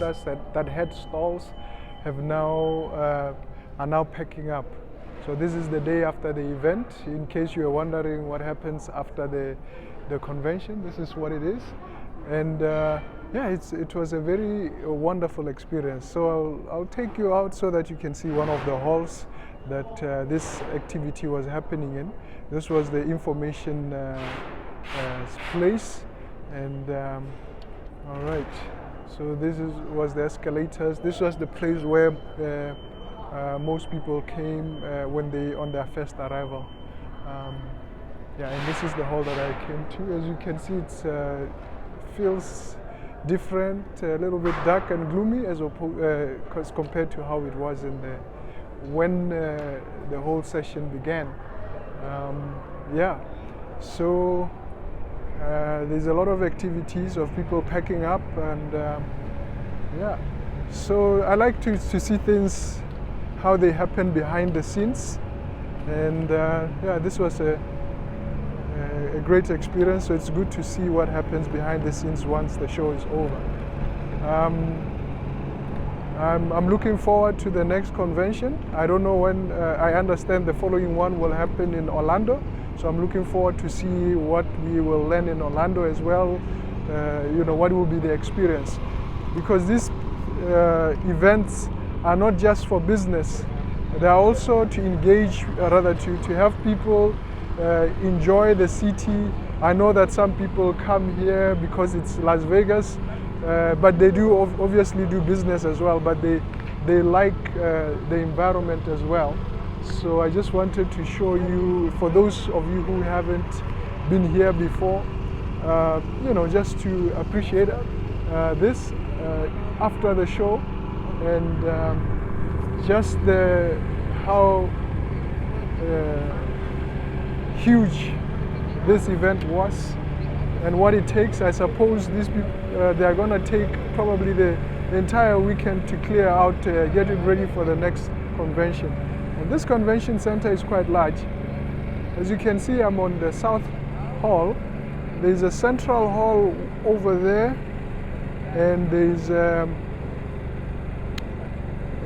escalators that had stalls have now are now packing up. So this is the day after the event. In case you are wondering what happens after the convention, this is what it is. And yeah, it was a very wonderful experience. So I'll take you out so that you can see one of the halls that this activity was happening in. This was the information place. And all right, so this was the escalators. This was the place where most people came on their first arrival. Yeah, and this is the hall that I came to. As you can see, it feels different, a little bit dark and gloomy as compared to how it was when the whole session began. Yeah, so there's a lot of activities of people packing up, and yeah, so I like to see things how they happen behind the scenes, and yeah, this was a great experience. So it's good to see what happens behind the scenes once the show is over. I'm looking forward to the next convention. I don't know when. I understand the following one will happen in Orlando, so I'm looking forward to see what we will learn in Orlando as well. You know, what will be the experience, because these events are not just for business. They are also to engage, rather to have people enjoy the city. I know that some people come here because it's Las Vegas, but they do obviously do business as well, but they like the environment as well. So I just wanted to show you, for those of you who haven't been here before, you know, just to appreciate this after the show, and just how huge this event was and what it takes. I suppose these people, they are going to take probably the entire weekend to clear out, getting ready for the next convention. And this convention center is quite large. As you can see, I'm on the South Hall. There's a central hall over there, and there's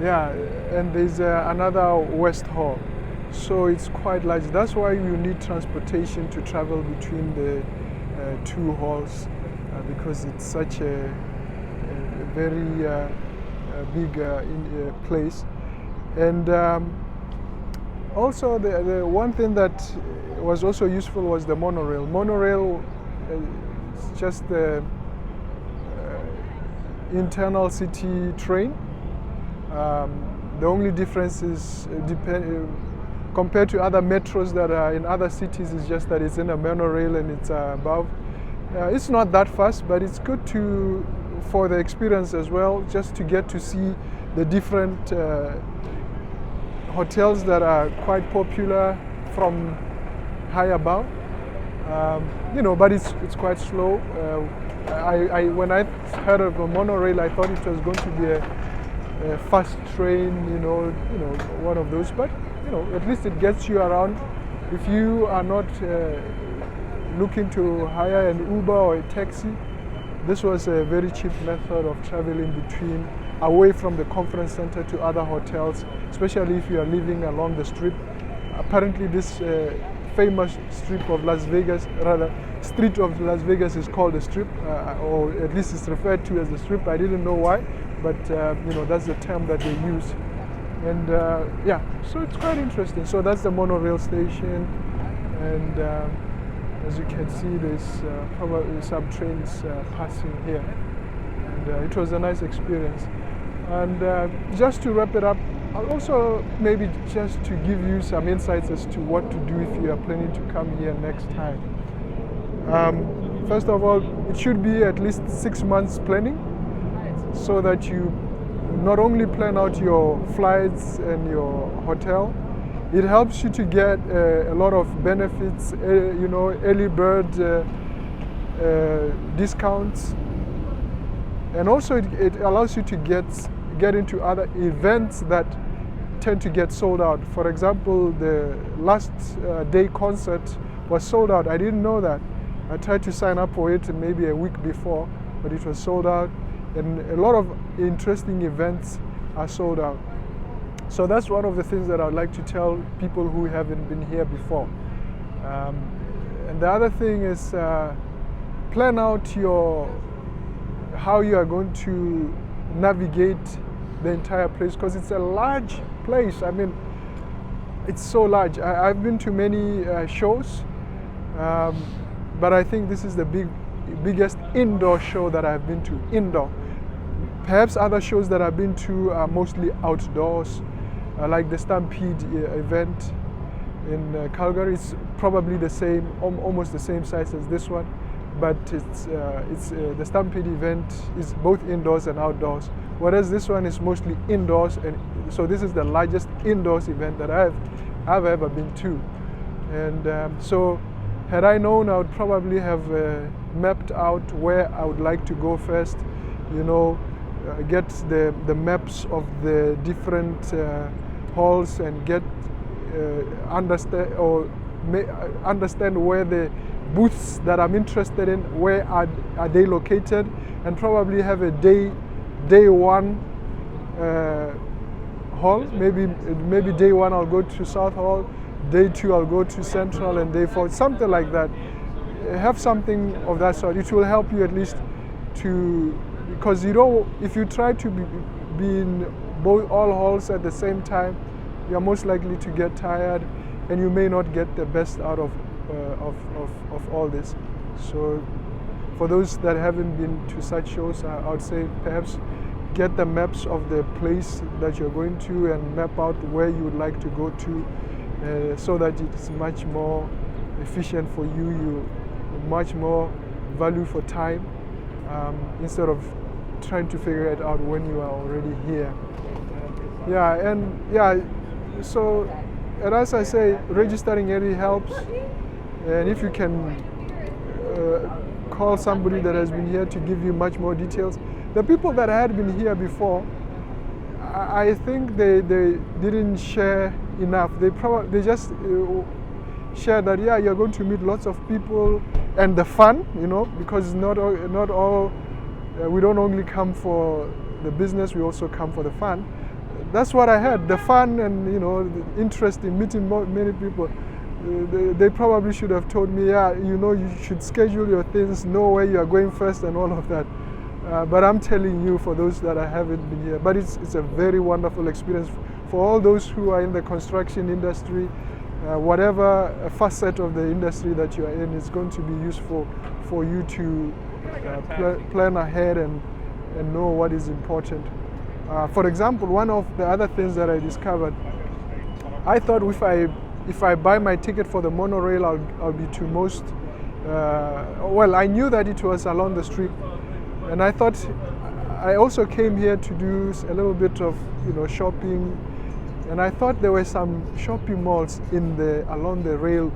yeah, and there's another West Hall. So it's quite large. That's why you need transportation to travel between the two halls, because it's such a very big place. And also the one thing that was also useful was the monorail. Monorail is just the internal city train. The only difference is compared to other metros that are in other cities, is just that it's in a monorail and it's above. It's not that fast, but it's good for the experience as well, just to get to see the different hotels that are quite popular from high above. You know, but it's quite slow. When I heard of a monorail, I thought it was going to be a fast train, you know, one of those. But you know, at least it gets you around. If you are not looking to hire an Uber or a taxi, this was a very cheap method of traveling away from the conference center to other hotels, especially if you are living along the strip. Apparently this famous street of Las Vegas is called the Strip, or at least it's referred to as the Strip. I didn't know why, but you know, that's the term that they use. And yeah, so it's quite interesting. So that's the monorail station, and as you can see, there's probably some trains passing here, and it was a nice experience. And just to wrap it up, I'll also maybe just to give you some insights as to what to do if you are planning to come here next time. First of all, it should be at least 6 months planning, so that you not only plan out your flights and your hotel, it helps you to get a lot of benefits, you know, early bird discounts, and also it allows you to get into other events that tend to get sold out. For example, the last day concert was sold out. I didn't know that. I tried to sign up for it maybe a week before, but it was sold out. and a lot of interesting events are sold out. So that's one of the things that I'd like to tell people who haven't been here before. And the other thing is plan out how you are going to navigate the entire place, because it's a large place. I mean, it's so large. I've been to many shows, but I think this is the biggest indoor show that I've been to, indoor. Perhaps other shows that I've been to are mostly outdoors, like the Stampede event in Calgary. It's probably the same, almost the same size as this one, but the Stampede event is both indoors and outdoors, whereas this one is mostly indoors, and so this is the largest indoors event that I've ever been to. And so had I known, I would probably have mapped out where I would like to go first, get the maps of the different halls and get understand where the booths that I'm interested in, where are they located, and probably have a day one hall. Maybe day one I'll go to South Hall, day two I'll go to Central, and day four, something like that. Have something of that sort. It will help you at least because if you try to be in all halls at the same time, you're most likely to get tired, and you may not get the best out of all this. So for those that haven't been to such shows, I would say perhaps get the maps of the place that you're going to and map out where you would like to go to, so that it's much more efficient for you, much more value for time, instead of trying to figure it out when you are already here. So, and as I say, registering really helps, and if you can call somebody that has been here to give you much more details. The people that had been here before, I think they didn't share enough. They just shared that you're going to meet lots of people and the fun, because not all we don't only come for the business, we also come for the fun. That's what I had, the fun and the interest in meeting many people. They probably should have told me, you should schedule your things, know where you are going first and all of that. But I'm telling you, for those that I haven't been here, but it's a very wonderful experience for all those who are in the construction industry. Whatever facet of the industry that you are in, is going to be useful for you to plan ahead and know what is important. For example, one of the other things that I discovered, I thought if I buy my ticket for the monorail, I'll be to most. I knew that it was along the strip, and I thought I also came here to do a little bit of shopping, and I thought there were some shopping malls along the rail,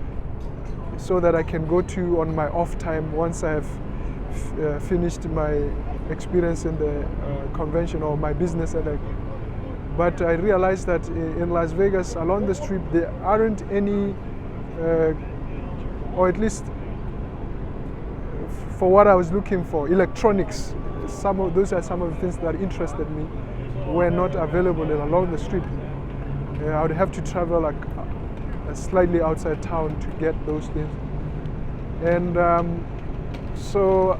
so that I can go to on my off time once I have finished my experience in the convention or my business. But I realized that in Las Vegas, along the strip, there aren't any, or at least for what I was looking for, electronics. Those are some of the things that interested me, were not available along the strip. I would have to travel slightly outside town to get those things. And so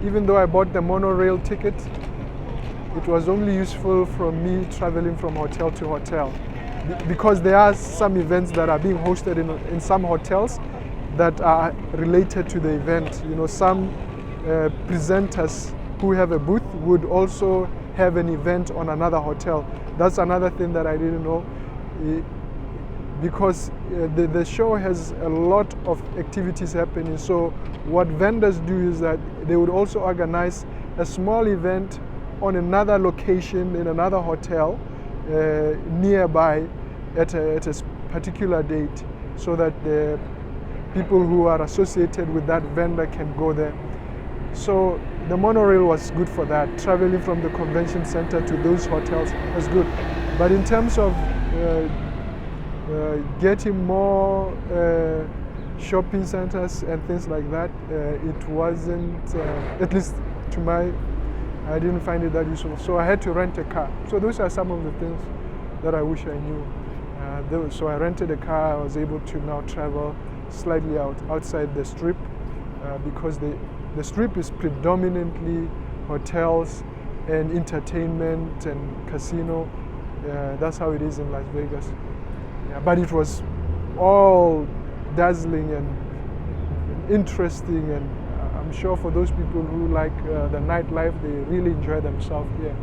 even though I bought the monorail ticket, it was only useful for me traveling from hotel to hotel, because there are some events that are being hosted in some hotels that are related to the event. Some presenters who have a booth would also have an event on another hotel. That's another thing that I didn't know, because the show has a lot of activities happening. So what vendors do is that they would also organize a small event on another location in another hotel nearby at a particular date, so that the people who are associated with that vendor can go there. So the monorail was good for that. Traveling from the convention center to those hotels was good. But in terms of getting more shopping centers and things like that, it wasn't, at least to my I didn't find it that useful. So I had to rent a car. So those are some of the things that I wish I knew. So I rented a car. I was able to now travel slightly outside the strip because the strip is predominantly hotels and entertainment and casino. That's how it is in Las Vegas. Yeah, but it was all dazzling and interesting, and I'm sure for those people who like the nightlife, they really enjoy themselves here.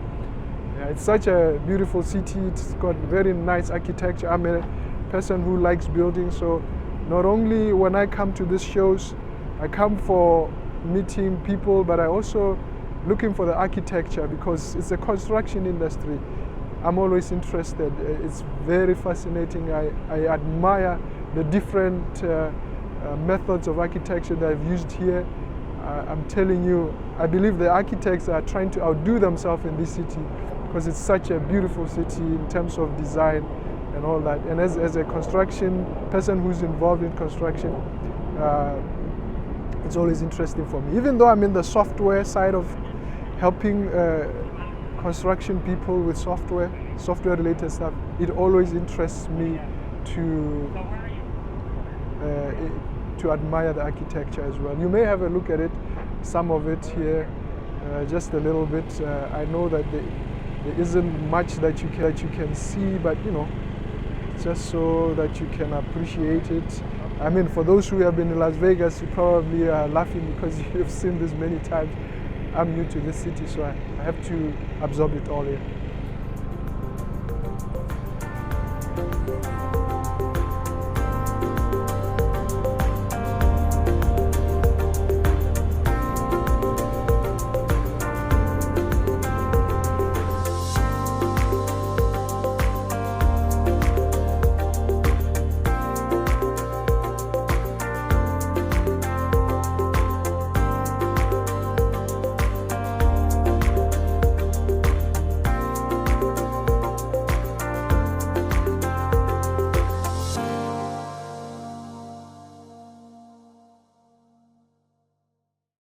Yeah, it's such a beautiful city. It's got very nice architecture. I'm a person who likes buildings, so not only when I come to these shows, I come for meeting people, but I also looking for the architecture because it's a construction industry. I'm always interested. It's very fascinating. I admire the different methods of architecture that I've used here. I'm telling you, I believe the architects are trying to outdo themselves in this city because it's such a beautiful city in terms of design and all that. And as a construction person who's involved in construction, it's always interesting for me. Even though I'm in the software side of helping construction people with software related stuff, it always interests me to admire the architecture as well. You may have a look at it, some of it here, just a little bit. I know that there isn't much that you can see, but you know, just so that you can appreciate it. I mean, for those who have been in Las Vegas, you probably are laughing because you've seen this many times. I'm new to this city, so I have to absorb it all here.